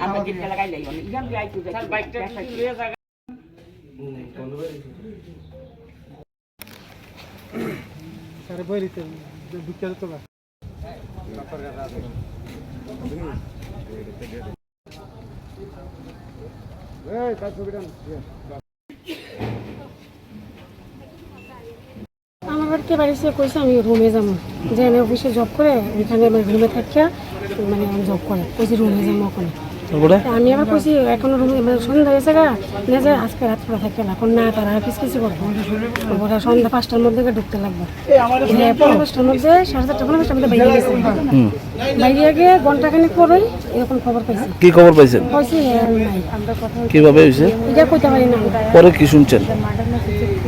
আমরা গেটটা লাগাই যাই ইখান দিয়ে আইতো যাই বাইকটা লয়ে জায়গা সারে বইরিতে বিকেল তো না এই কাজ ছবিটা আমার বাড়িতে বাড়িতে কইছে আমি রুমে যাবো যে আমি অফিসে জব করে ওইখানে রুমে থাকিয়া মানে জব করে কইছি রুমে যাবো ওখানে আমি আবার কইছি এখনো রুমে মানে সন্ধ্যা হয়েছে গা না যে আজকে রাত পুরো থাকতে না এখন না তারা কিছু করবো ওরা সন্ধ্যা 5টার মধ্যে ঢুকতে লাগবে 5:30টার মধ্যে 4:30 5:30টার মধ্যে বাইরে গেছে বাইরে গিয়ে ঘন্টাখানিক পরে এরকম খবর পাইছি। কি খবর পাইছেন? কইছি নাই আমরা কথা কিভাবে হইছে এটা কইতে পারি না। পরে কি শুনছেন?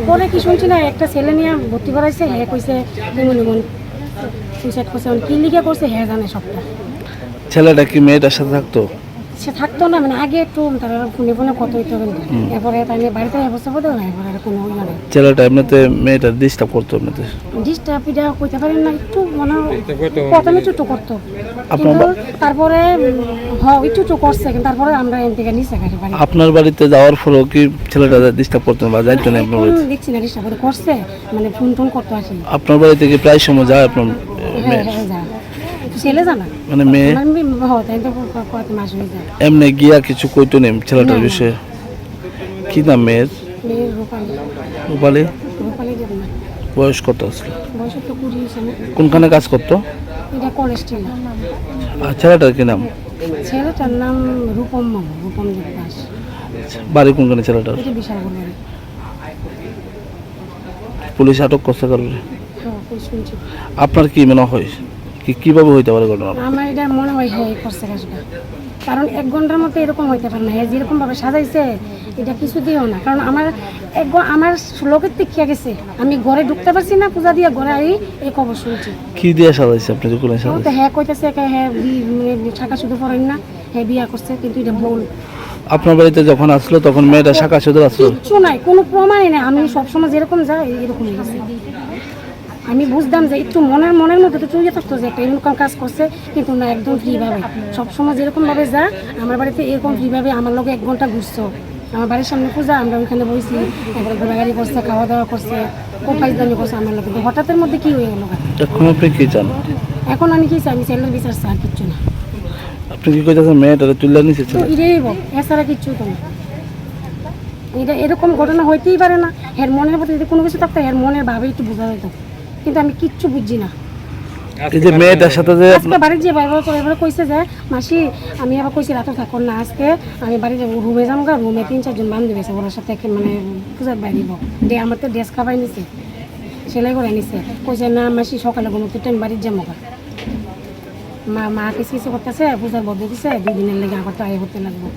পরে কি শুনছি না একটা ছেলে নিয়ে ভর্তি করাইছে হে কইছে এমন সুইসাইড করছে কি লিখে করছে হে জানে সবটা। ছেলেটা কি মেয়েটার সাথে থাকতো? সে থাকতো না মানে আগে একটু তারা ফোনে ফোনে কত হইতো এরপরে তাই বাড়িতে অবস্থা বলতে না এরপরে কোনো মানে ছেলেটা এমনিতে মেয়েটা ডিস্টার্ব করতো এমনিতে ডিস্টার্ব এটা কইতে পারেন না একটু মনে প্রথমে একটু করতো কিন্তু তারপরে একটু তো করছে কিন্তু তারপরে আমরা এখান থেকে নিচে গাড়ি বাড়ি আপনার বাড়িতে যাওয়ার পরেও কি ছেলেটা ডিস্টার্ব করতো বা যাইতো না আপনার বাড়িতে? দেখছি না ডিস্টার্ব করছে মানে ফোন টোন করতো আসি। আপনার বাড়িতে কি প্রায় সময় যায় আপনার মেয়ে? ছেলে জানা মানে মেয়ে এমনি গিয়া কিছু কইতো নেই ছেলেটার বিষয়ে? কি নাম মেয়ের? রূপালী। বয়স কত আসলো? কোনখানে কাজ করতো? আর ছেলেটার কি নাম? ছেলেটার নাম রূপম দাস। বাড়ি কোনখানে ছেলেটার? পুলিশ আটক করছে কারণে আপনার কি মনে হয় কিভাবে হইতে পারে ঘটনা? আমার এটা মনে হয় হ্যাঁ করছে কাজটা কারণ 1 ঘন্টার মধ্যে এরকম হইতে পারে না হ্যাঁ যেরকম ভাবে সাজাইছে এটা কিছু দিও না কারণ আমার লোকের দেখিয়া গেছে আমি ঘরে ঢুকতে পারছি না পূজা দিয়ে ঘরে আই এই খবর শুনছি। কি দিয়ে সাজাইছে আপনি যখন সাজাইছে? হ্যাঁ কইতাছে হ্যাঁ শাখা শুধু পড়েন না হ্যাঁ বিয়া করছে কিন্তু এটা ভুল। আপনার বাড়িতে যখন আসলো তখন মেয়েটা শাখা শুধু আসলো? কিছু নাই কোনো প্রমাণই নাই আমি সবসময় যেরকম যাই এরকমই গেছে। আমি বুঝতাম যে একটু মনের মধ্যে তো চুইয়ে থাকতো যে একটা এরকম কাজ করছে কিন্তু না একদম ফ্রিভাবে সবসময় যেরকমভাবে যা আমার বাড়িতে এরকম ফ্রিভাবে আমার লোক 1 ঘন্টা ঘুরছো আমার বাড়ির সামনে পূজা আমরা ওইখানে বসছি তারপরে ঘোরাঘুরি করছে খাওয়া দাওয়া করছে খুব ফাইজদামি করছে আমার লোক কিন্তু হঠাৎের মধ্যে কি হয়ে গেল? এখন আপনি কি চান? এখন আমি কি চাই আমি ছেলের বিচার চাই আর কিচ্ছু না। আপনি কি কইতাছেন মেয়েটা তুলে নিছে? এটাই এছাড়া কিচ্ছু তো না এটা এরকম ঘটনা হইতেই পারে না এর মনের প্রতি যদি কোনো কিছু থাকতো এর মনের ভাবে একটু বোঝা যেত কিন্তু আমি কিচ্ছু বুঝছি না। এই যে মেয়েটার সাথে যে আজকে বাড়ি যে বাইরে করে এবারে কইছে যে মাসি আমি আবার কইছি রাতে থাকুন না আজকে আমি বাড়ি যাব রুমে যাবো গা রুমে 3-4 জন বান্ধবী আছে ওর সাথে মানে পূজার বাইরিব দে আমার তো ড্রেস কাবাই নিছে সেলাই করে নিছে কইছে না মাসি সকালে ঘুমোতে আমি বাড়ি যাবো গা মা কিছু করতেছে পূজার বদ্ধ দিছে 2 দিনের লেগে আমার তো আয় হতে লাগবো